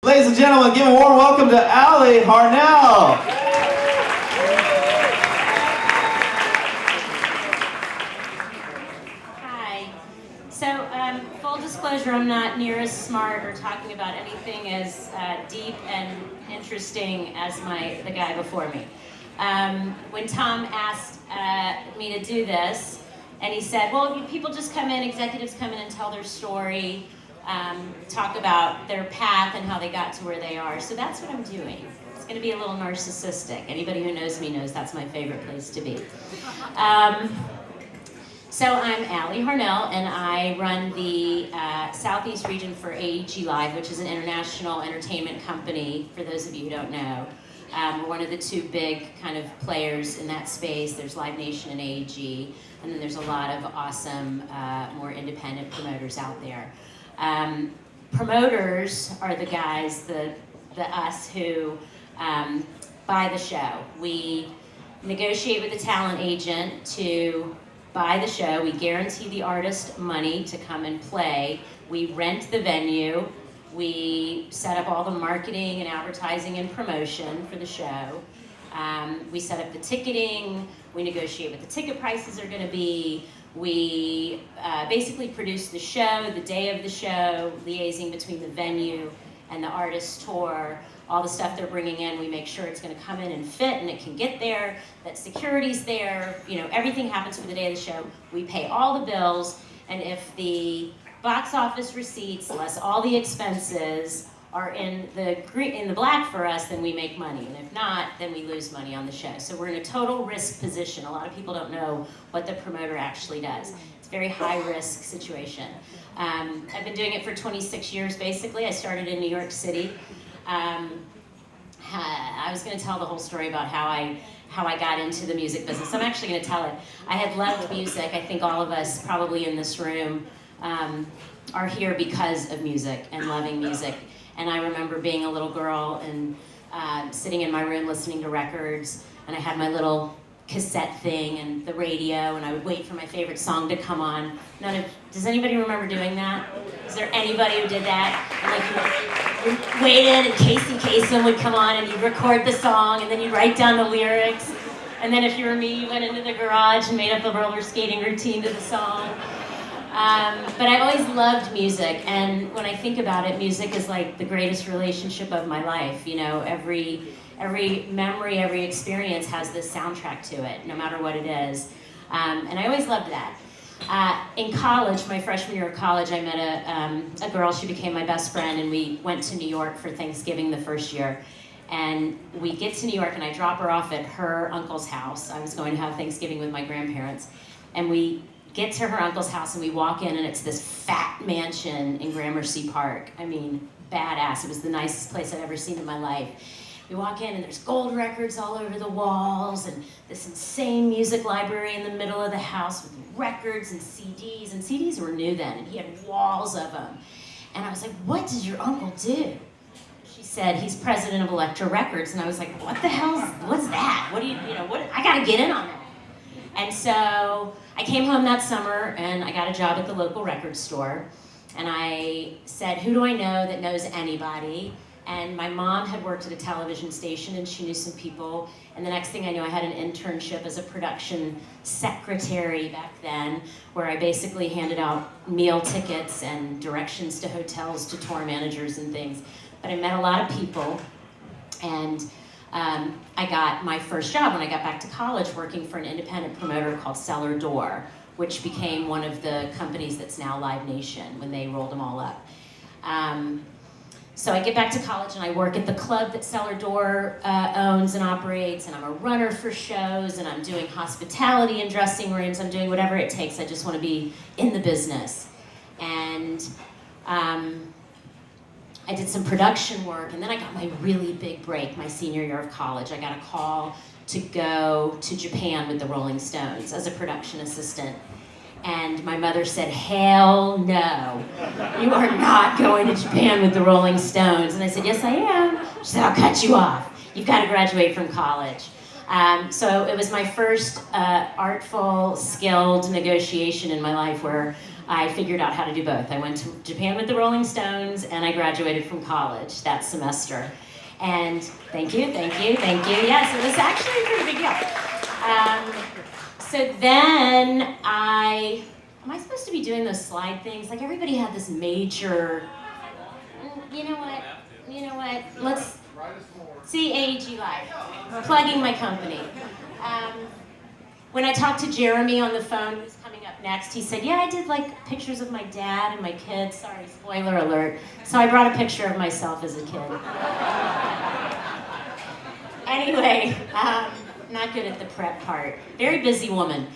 Ladies and gentlemen, give a warm welcome to Harnell. Hi. So, full disclosure, I'm not near as smart or talking about anything as deep and interesting as the guy before me. When Tom asked me to do this, and he said, well, people just come in, executives come in and tell their story, talk about their path and how they got to where they are. So that's what I'm doing. It's going to be a little narcissistic. Anybody who knows me knows that's my favorite place to be. So I'm Harnell, and I run the Southeast region for AEG Live, which is an international entertainment company, for those of you who don't know. We're one of the two big kind of players in that space. There's Live Nation and AEG, and then there's a lot of awesome, more independent promoters out there. Promoters are the guys, the us who buy the show. We negotiate with the talent agent to buy the show. We guarantee the artist money to come and play. We rent the venue. We set up all the marketing and advertising and promotion for the show. We set up the ticketing. We negotiate what the ticket prices are going to be. We basically produce the show, the day of the show, liaising between the venue and the artist tour. All the stuff they're bringing in, we make sure it's going to come in and fit and it can get there, that security's there, everyththing happens for the day of the show. We pay all the bills, and if the box office receipts, less all the expenses, are in the black for us, then we make money. And if not, then we lose money on the show. So we're in a total risk position. A lot of people don't know what the promoter actually does. It's a very high risk situation. I've been doing it for 26 years, basically. I started in New York City. I was going to tell the whole story about how I got into the music business. I'm actually going to tell it. I had loved music. I think all of us probably in this room are here because of music and loving music. And I remember being a little girl and sitting in my room listening to records, and I had my little cassette thing and the radio, and I would wait for my favorite song to come on. Does anybody remember doing that? Is there anybody who did that? And you waited, and Casey Kasem would come on, and you'd record the song, and then you'd write down the lyrics. And then if you were me, you went into the garage and made up a roller skating routine to the song. But I've always loved music, and when I think about it, music is like the greatest relationship of my life. Every memory, every experience has this soundtrack to it, no matter what it is. And I always loved that. In college, my freshman year of college, I met a girl. She became my best friend, and we went to New York for Thanksgiving the first year. And we get to New York, and I drop her off at her uncle's house. I was going to have Thanksgiving with my grandparents. And we get to her uncle's house, and we walk in, and it's this fat mansion in Gramercy Park. I mean, badass. It was the nicest place I'd ever seen in my life. We walk in, and there's gold records all over the walls, and this insane music library in the middle of the house with records and CDs. And CDs were new then, and he had walls of them. And I was like, what does your uncle do? She said, he's president of Elektra Records. And I was like, what's that? I gotta get in on that. And so I came home that summer, and I got a job at the local record store. And I said, who do I know that knows anybody? And my mom had worked at a television station, and she knew some people. And the next thing I knew, I had an internship as a production secretary back then, where I basically handed out meal tickets and directions to hotels, to tour managers and things. But I met a lot of people, and I got my first job when I got back to college working for an independent promoter called Cellar Door, which became one of the companies that's now Live Nation when they rolled them all up. So I get back to college, and I work at the club that Cellar Door owns and operates, and I'm a runner for shows, and I'm doing hospitality in dressing rooms. I'm doing whatever it takes. I just want to be in the business. And I did some production work, and then I got my really big break my senior year of college. I got a call to go to Japan with the Rolling Stones as a production assistant. And my mother said, hell no, you are not going to Japan with the Rolling Stones. And I said, yes, I am. She said, I'll cut you off. You've got to graduate from college. So it was my first artful, skilled negotiation in my life where I figured out how to do both. I went to Japan with the Rolling Stones, and I graduated from college that semester. And thank you. Yes, it was actually a pretty big deal. So then am I supposed to be doing those slide things? Like everybody had this major, you know what, let's see AEG Live, plugging my company. When I talked to Jeremy on the phone, who's coming up next, he said, yeah, I did like pictures of my dad and my kids. Sorry, spoiler alert. So I brought a picture of myself as a kid. Anyway, not good at the prep part. Very busy woman.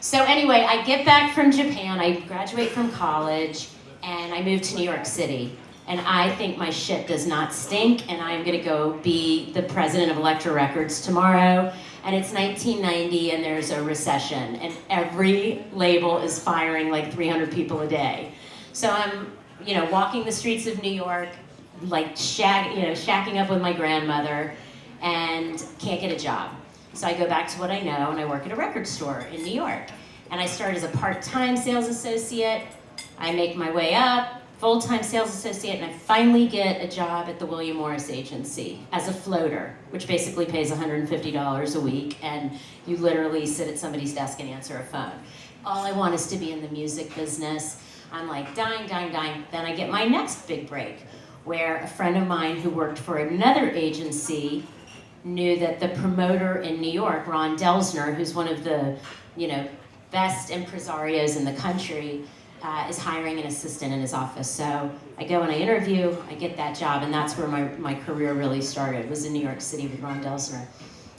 So anyway, I get back from Japan, I graduate from college, and I move to New York City. And I think my shit does not stink, and I'm gonna go be the president of Elektra Records tomorrow. And it's 1990, and there's a recession, and every label is firing like 300 people a day. So I'm, walking the streets of New York, like shacking up with my grandmother, and can't get a job. So I go back to what I know, and I work at a record store in New York. And I start as a part-time sales associate. I make my way up, full-time sales associate, and I finally get a job at the William Morris Agency as a floater, which basically pays $150 a week, and you literally sit at somebody's desk and answer a phone. All I want is to be in the music business. I'm like dying. Then I get my next big break, where a friend of mine who worked for another agency knew that the promoter in New York, Ron Delsner, who's one of the, best impresarios in the country, is hiring an assistant in his office. So I go and I interview, I get that job, and that's where my career really started, was in New York City with Ron Delsner.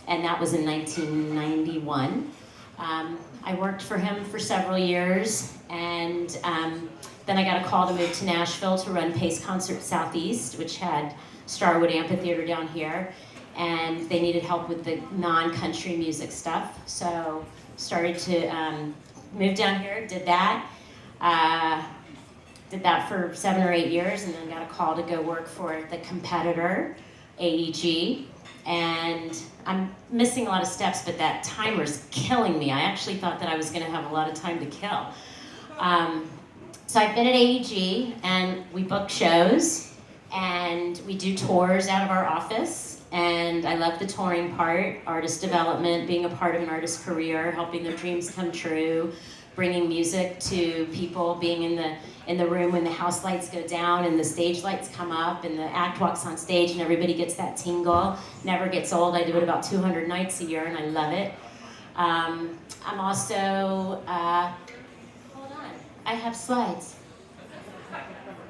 And that was in 1991. I worked for him for several years, and then I got a call to move to Nashville to run Pace Concert Southeast, which had Starwood Amphitheater down here, and they needed help with the non-country music stuff. So started to move down here, did that. Did that for 7 or 8 years, and then got a call to go work for the competitor, AEG. And I'm missing a lot of steps, but that timer's killing me. I actually thought that I was gonna have a lot of time to kill. So I've been at AEG, and we book shows, and we do tours out of our office. And I love the touring part, artist development, being a part of an artist's career, helping their dreams come true, bringing music to people, being in the room when the house lights go down and the stage lights come up and the act walks on stage and everybody gets that tingle. Never gets old. I do it about 200 nights a year, and I love it. I'm also, hold on, I have slides.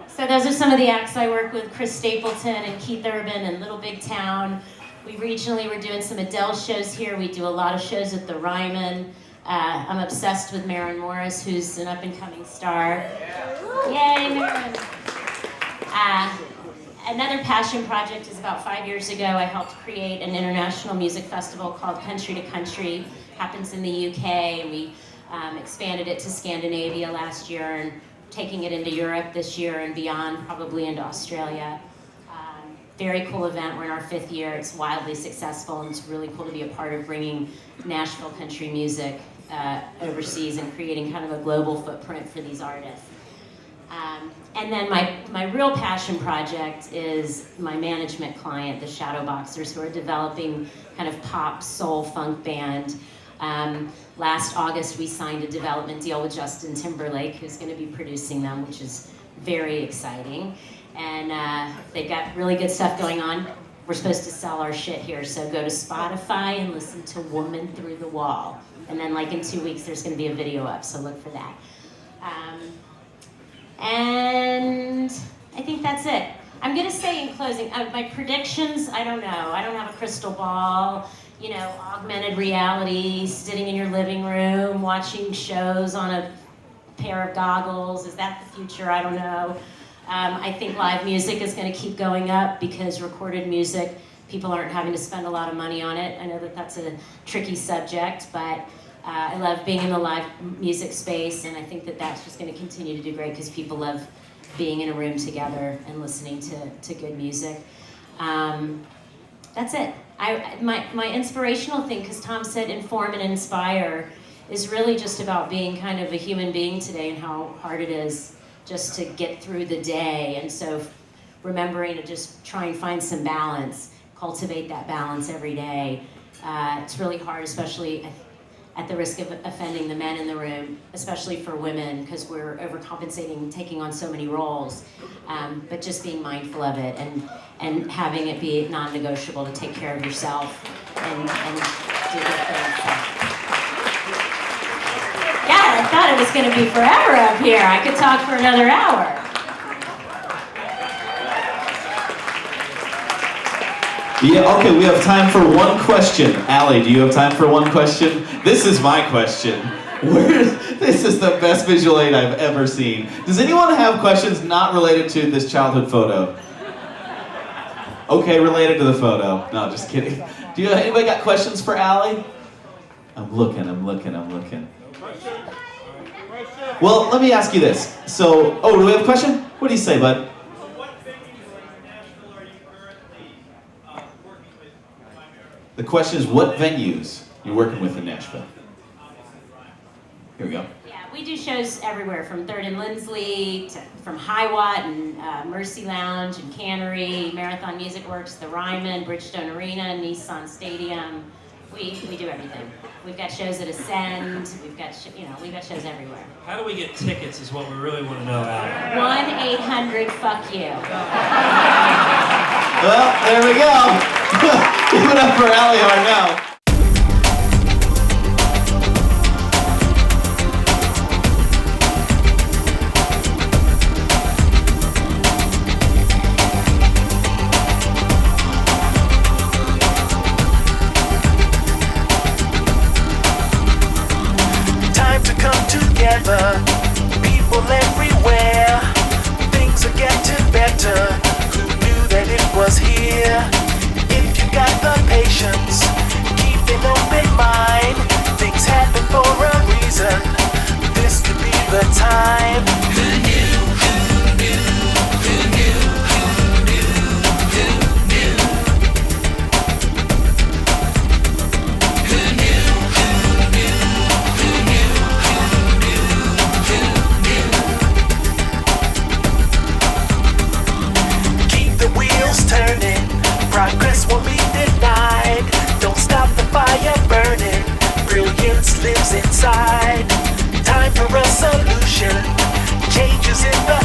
So those are some of the acts I work with, Chris Stapleton and Keith Urban and Little Big Town. We're doing some Adele shows here. We do a lot of shows at the Ryman. I'm obsessed with Maren Morris, who's an up-and-coming star. Yay, Maren! Another passion project is about 5 years ago. I helped create an international music festival called Country to Country. Happens in the UK, and we expanded it to Scandinavia last year, and taking it into Europe this year and beyond, probably into Australia. Very cool event. We're in our 5th year. It's wildly successful, and it's really cool to be a part of bringing Nashville country music overseas and creating kind of a global footprint for these artists. And then my real passion project is my management client, the Shadowboxers, who are developing kind of pop, soul, funk band. Last August, we signed a development deal with Justin Timberlake, who's going to be producing them, which is very exciting. And they've got really good stuff going on. We're supposed to sell our shit here, so go to Spotify and listen to Woman Through the Wall. And then like in 2 weeks, there's going to be a video up, so look for that. And I think that's it. I'm going to say in closing, my predictions, I don't know. I don't have a crystal ball. Augmented reality, sitting in your living room, watching shows on a pair of goggles. Is that the future? I don't know. I think live music is going to keep going up because recorded music, people aren't having to spend a lot of money on it. I know that that's a tricky subject, but I love being in the live music space, and I think that that's just going to continue to do great because people love being in a room together and listening to good music. That's it. My inspirational thing, because Tom said inform and inspire, is really just about being kind of a human being today and how hard it is just to get through the day. And so remembering to just try and find some balance, cultivate that balance every day. It's really hard, especially at the risk of offending the men in the room, especially for women, because we're overcompensating, taking on so many roles. But just being mindful of it and having it be non-negotiable to take care of yourself and do good things. God, I thought it was going to be forever up here. I could talk for another hour. Yeah, okay, we have time for one question. Allie, do you have time for one question? This is my question. This is the best visual aid I've ever seen. Does anyone have questions not related to this childhood photo? Okay, related to the photo. No, just kidding. Anybody got questions for Allie? I'm looking. Well, let me ask you this. So, do we have a question? What do you say, bud? The question is, what venues you're working with in Nashville? Here we go. Yeah, we do shows everywhere, from 3rd and Lindsley, from Hiwatt and Mercy Lounge and Cannery, Marathon Music Works, the Ryman, Bridgestone Arena, Nissan Stadium. We do everything. We've got shows at Ascend. We've got shows everywhere. How do we get tickets is what we really want to know, Allie. 1-800-FUCK-YOU. Well, there we go. Give it up for Allie Harnell. Time to come together, people everywhere. Things are getting better. Who knew that it was here? If you got the patience, keep an open mind. Things happen for a reason. This could be the time. Who knew? Who knew? Who knew? Who knew? Who knew? Who knew? Who knew? Who knew? Who knew? Keep the wheels turning. Progress won't be denied. Don't stop the fire burning. Brilliance lives inside. Time for a solution. Changes in the